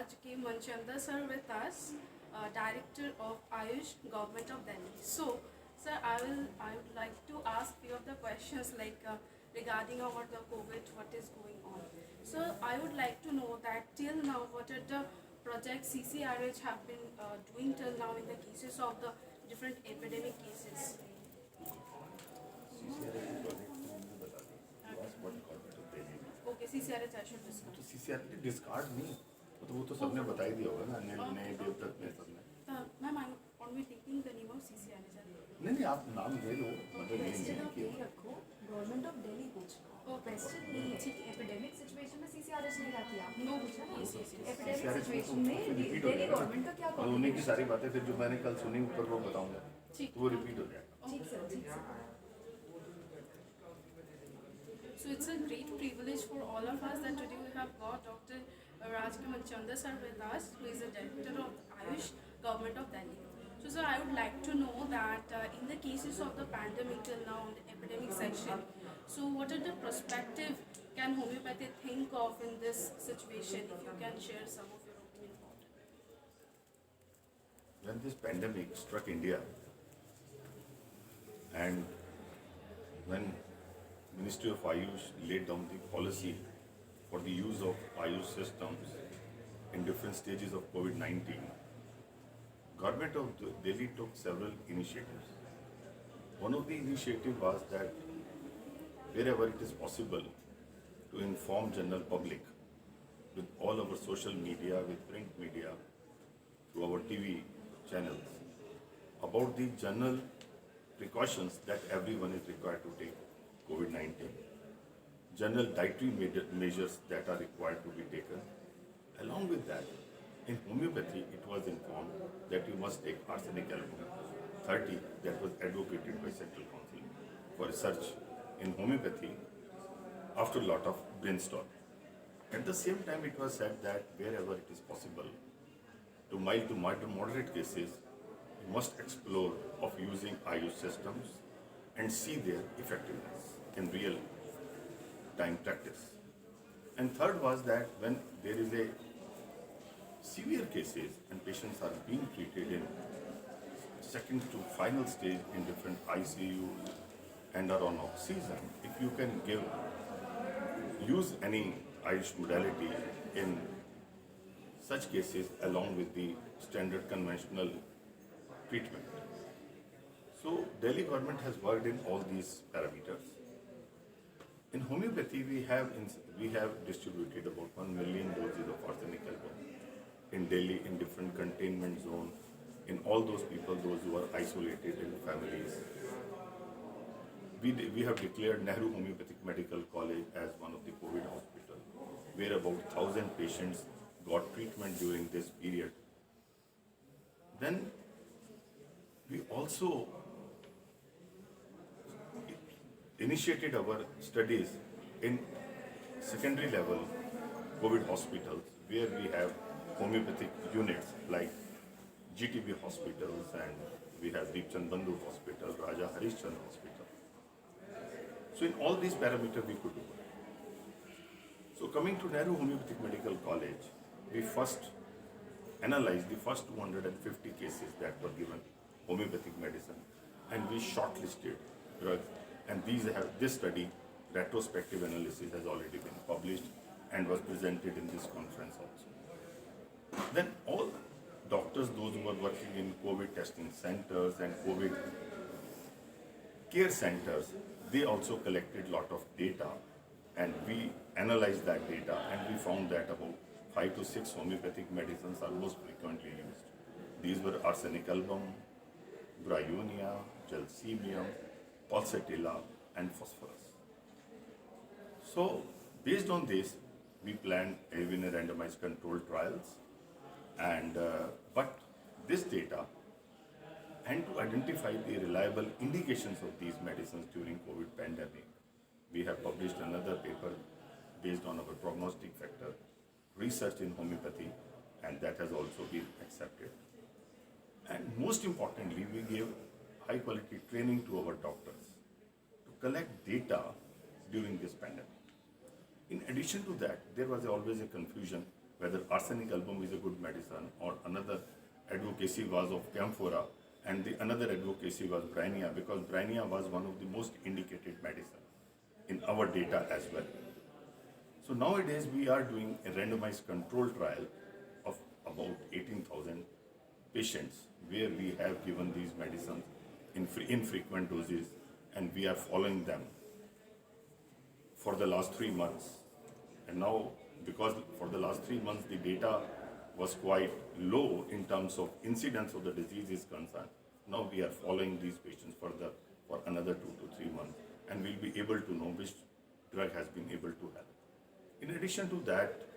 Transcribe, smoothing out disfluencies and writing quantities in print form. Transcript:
Raj K. Manchanda sir with us, Director of Ayush, Government of Delhi. So, sir, I would like to ask few of the questions like regarding about the COVID, what is going on. So, I would like to know that till now, what are the projects CCRH have been doing till now in the cases of the different epidemic cases. Okay, CCRH I should discuss. तो CCRT discard नहीं तो वो तो सबने बता ही दिया होगा ना नए डेवलप में सबने Ma'am, I'm only taking the name of CCRH. नहीं आप नाम ले लो मतलब ये क्वेश्चन नहीं आप यही रखो गवर्नमेंट ऑफ दिल्ली पूछो क्वेश्चन नहीं है एपिडेमिक सिचुएशन में सीसीआरएच ने क्या किया आपने पूछा ना एपिडेमिक सिचुएशन में दिल्ली गवर्नमेंट का क्या और उन्हीं की सारी बातें फिर जो मैंने कल सुनी ऊपर वो बताऊंगा तो वो रिपीट हो जाएगा ठीक सर ठीक sir So it's a great privilege for all of us that today we have got Dr. Raj K. Manchanda sir with us, who is the Director of Ayush, Government of Delhi. So sir, I would like to know that in the cases of the pandemic till now, in the epidemic section, so what are the perspective can homeopathy think of in this situation? If you can share some of your opinion about it. When this pandemic struck India and when Ministry of Ayush laid down the policy for the use of Ayush systems in different stages of COVID-19, Government of Delhi took several initiatives. One of the initiatives was that wherever it is possible to inform general public with all our social media, with print media, through our TV channels, about the general precautions that everyone is required to take COVID-19, general dietary measures that are required to be taken. Along with that, in homeopathy, it was informed that you must take arsenic album 30 that was advocated by Central Council for Research in Homeopathy after a lot of brainstorming. At the same time, it was said that wherever it is possible, to mild to moderate cases, you must explore of using Ayush systems and see their effectiveness in real time practice. And third was that when there is a severe cases and patients are being treated in second to final stage in different ICUs and are on oxygen, if you can use any Ayush modality in such cases along with the standard conventional treatment. So Delhi government has worked in all these parameters. In homeopathy, we have distributed about 1 million doses of arsenic album in Delhi in different containment zones, in all those people, those who are isolated in families. We have declared Nehru Homeopathic Medical College as one of the COVID hospitals, where about 1,000 patients got treatment during this period. Then we also initiated our studies in secondary level COVID hospitals, where we have homeopathic units like GTB hospitals, and we have Deepchand Bandhu Hospital, Raja Harishchand Hospital. So in all these parameters we could do it. So coming to Nehru Homeopathic Medical College, we first analyzed the first 250 cases that were given homeopathic medicine, and we shortlisted drugs, and this study, retrospective analysis, has already been published and was presented in this conference also. Then all doctors, those who were working in COVID testing centers and COVID care centers, they also collected lot of data, and we analyzed that data, and we found that about 5 to 6 homeopathic medicines are most frequently used. These were arsenic album, bryonia, gelsemium, pulsatilla, and phosphorus. So based on this, we planned even a randomized controlled trials, and but this data, and to identify the reliable indications of these medicines during COVID pandemic, we have published another paper based on our prognostic factor research in homeopathy, and that has also been accepted. And most importantly, we gave high quality training to our doctors to collect data during this pandemic. In addition to that, there was always a confusion whether arsenic album is a good medicine or another advocacy was of camphora and the another advocacy was Brineia, because Brineia was one of the most indicated medicine in our data as well. So nowadays we are doing a randomized control trial of about 18,000 patients where we have given these medicines in infrequent doses and we are following them for the last 3 months. And now, because for the last 3 months the data was quite low in terms of incidence of the disease is concerned, now we are following these patients for another 2 to 3 months and we'll be able to know which drug has been able to help. In addition to that,